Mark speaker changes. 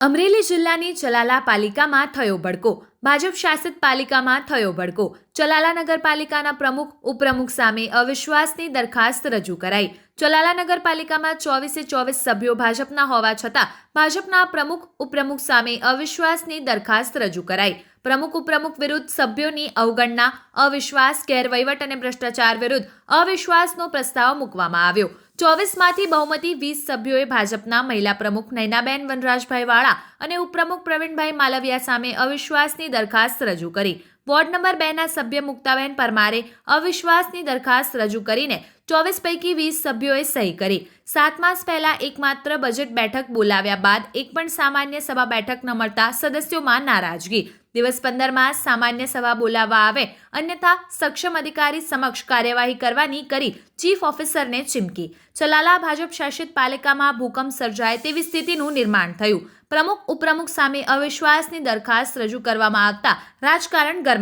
Speaker 1: અમરેલી જિલ્લાની ચલાલા પાલિકામાં થયો ભડકો. ભાજપ શાસિત પાલિકામાં થયો ભડકો. ચલાલા નગરપાલિકાના પ્રમુખ ઉપપ્રમુખ સામે અવિશ્વાસની દરખાસ્ત રજૂ કરાઈ. ચલાલા નગરપાલિકામાં 24 સભ્યો ભાજપના હોવા છતાં ભાજપના પ્રમુખ ઉપપ્રમુખ સામે અવિશ્વાસની દરખાસ્ત રજૂ કરાઈ. પ્રમુખ ઉપપ્રમુખ વિરુદ્ધ સભ્યોની અવગણના, અવિશ્વાસ, ગેરવહીવટ અને ભ્રષ્ટાચાર વિરુદ્ધ અવિશ્વાસનો પ્રસ્તાવ મૂકવામાં આવ્યો. 24માંથી બહુમતી 20 સભ્યોએ ભાજપના મહિલા પ્રમુખ નયનાબેન વનરાજભાઈ વાળા અને ઉપપ્રમુખ પ્રવીણભાઈ માલવિયા સામે અવિશ્વાસની દરખાસ્ત રજૂ કરી. વોર્ડ નંબર 2ના સભ્ય મુક્તાબેન પરમારે અવિશ્વાસની દરખાસ્ત રજૂ કરીને 24 પૈકી 20 સભ્યોએ સહી કરી. 7 માસ પહેલા એકમાત્ર બજેટ બેઠક બોલાવ્યા બાદ એક પણ સામાન્ય સભા બેઠક ન મળતા સદસ્યોમાં નારાજગી. દિવસ 15 સામાન્ય સભા બોલાવવા આવે અન્યથા સક્ષમ અધિકારી સમક્ષ કાર્યવાહી કરવાની કરી ચીફ ઓફિસરને ચીમકી. ચલાલા ભાજપ શાસિત પાલિકામાં ભૂકંપ સર્જાય તેવી સ્થિતિનું નિર્માણ થયું. પ્રમુખ ઉપપ્રમુખ સામે અવિશ્વાસની દરખાસ્ત રજૂ કરવામાં આવતા રાજકારણ ગરમાયું.